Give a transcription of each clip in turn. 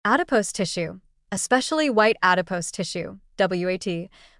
Adipose tissue, especially white adipose tissue, WAT,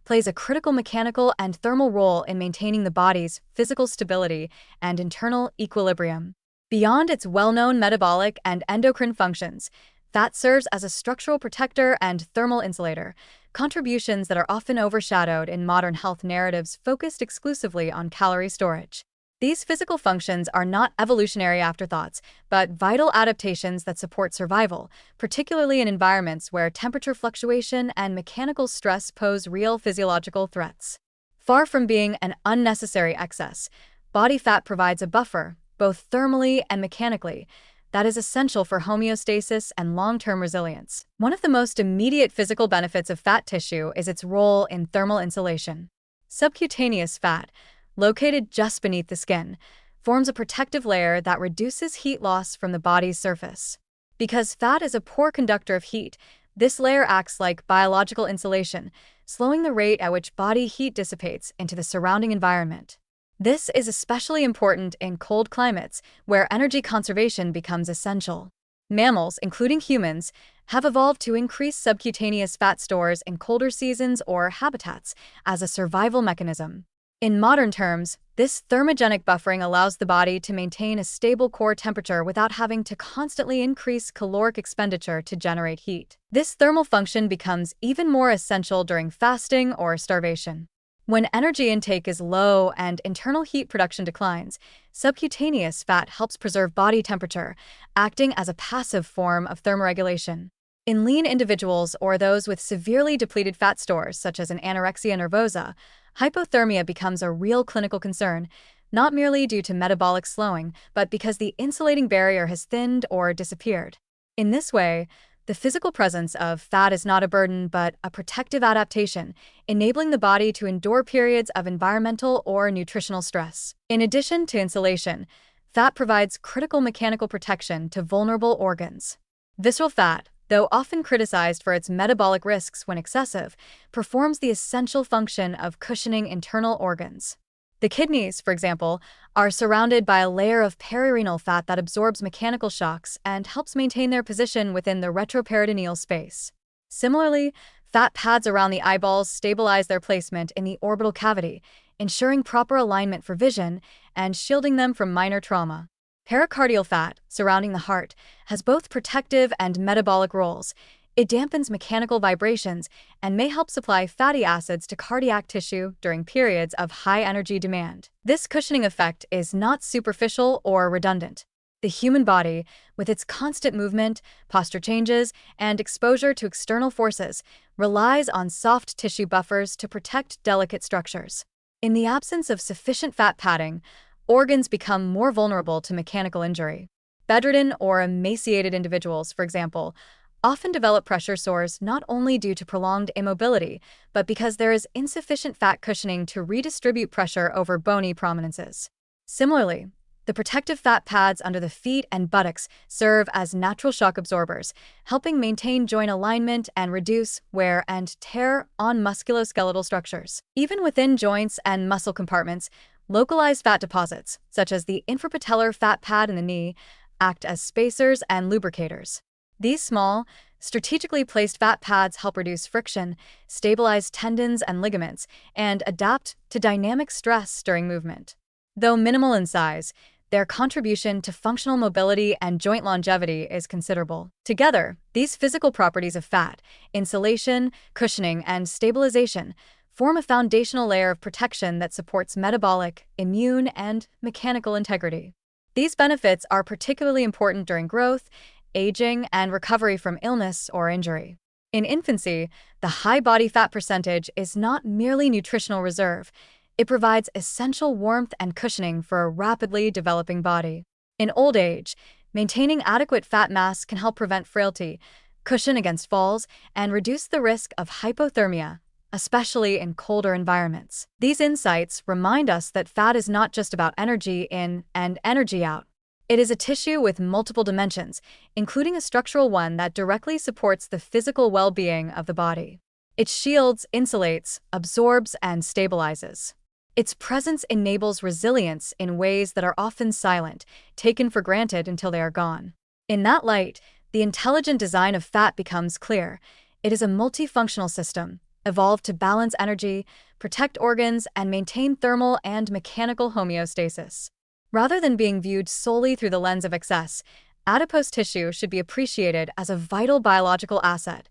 plays a critical mechanical and thermal role in maintaining the body's physical stability and internal equilibrium. Beyond its well-known metabolic and endocrine functions, fat serves as a structural protector and thermal insulator, contributions that are often overshadowed in modern health narratives focused exclusively on calorie storage. These physical functions are not evolutionary afterthoughts, but vital adaptations that support survival, particularly in environments where temperature fluctuation and mechanical stress pose real physiological threats. Far from being an unnecessary excess, body fat provides a buffer, both thermally and mechanically, that is essential for homeostasis and long-term resilience. One of the most immediate physical benefits of fat tissue is its role in thermal insulation. Subcutaneous fat, located just beneath the skin, forms a protective layer that reduces heat loss from the body's surface. Because fat is a poor conductor of heat, this layer acts like biological insulation, slowing the rate at which body heat dissipates into the surrounding environment. This is especially important in cold climates, where energy conservation becomes essential. Mammals, including humans, have evolved to increase subcutaneous fat stores in colder seasons or habitats as a survival mechanism. In modern terms, this thermogenic buffering allows the body to maintain a stable core temperature without having to constantly increase caloric expenditure to generate heat. This thermal function becomes even more essential during fasting or starvation. When energy intake is low and internal heat production declines, subcutaneous fat helps preserve body temperature, acting as a passive form of thermoregulation. In lean individuals or those with severely depleted fat stores, such as an anorexia nervosa, hypothermia becomes a real clinical concern, not merely due to metabolic slowing, but because the insulating barrier has thinned or disappeared. In this way, the physical presence of fat is not a burden but a protective adaptation, enabling the body to endure periods of environmental or nutritional stress. In addition to insulation, fat provides critical mechanical protection to vulnerable organs. Visceral fat, though often criticized for its metabolic risks when excessive, performs the essential function of cushioning internal organs. The kidneys, for example, are surrounded by a layer of perirenal fat that absorbs mechanical shocks and helps maintain their position within the retroperitoneal space. Similarly, fat pads around the eyeballs stabilize their placement in the orbital cavity, ensuring proper alignment for vision and shielding them from minor trauma. Pericardial fat, surrounding the heart, has both protective and metabolic roles. It dampens mechanical vibrations and may help supply fatty acids to cardiac tissue during periods of high energy demand. This cushioning effect is not superficial or redundant. The human body, with its constant movement, posture changes, and exposure to external forces, relies on soft tissue buffers to protect delicate structures. In the absence of sufficient fat padding, organs become more vulnerable to mechanical injury. Bedridden or emaciated individuals, for example, often develop pressure sores not only due to prolonged immobility, but because there is insufficient fat cushioning to redistribute pressure over bony prominences. Similarly, the protective fat pads under the feet and buttocks serve as natural shock absorbers, helping maintain joint alignment and reduce wear and tear on musculoskeletal structures. Even within joints and muscle compartments, localized fat deposits, such as the infrapatellar fat pad in the knee, act as spacers and lubricators. These small, strategically placed fat pads help reduce friction, stabilize tendons and ligaments, and adapt to dynamic stress during movement. Though minimal in size, their contribution to functional mobility and joint longevity is considerable. Together, these physical properties of fat, insulation, cushioning, and stabilization, form a foundational layer of protection that supports metabolic, immune, and mechanical integrity. These benefits are particularly important during growth, aging, and recovery from illness or injury. In infancy, the high body fat percentage is not merely nutritional reserve. It provides essential warmth and cushioning for a rapidly developing body. In old age, maintaining adequate fat mass can help prevent frailty, cushion against falls, and reduce the risk of hypothermia, especially in colder environments. These insights remind us that fat is not just about energy in and energy out. It is a tissue with multiple dimensions, including a structural one that directly supports the physical well-being of the body. It shields, insulates, absorbs, and stabilizes. Its presence enables resilience in ways that are often silent, taken for granted until they are gone. In that light, The intelligent design of fat becomes clear. It is a multifunctional system, evolved to balance energy, protect organs, and maintain thermal and mechanical homeostasis. Rather than being viewed solely through the lens of excess, adipose tissue should be appreciated as a vital biological asset,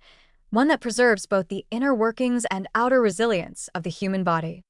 one that preserves both the inner workings and outer resilience of the human body.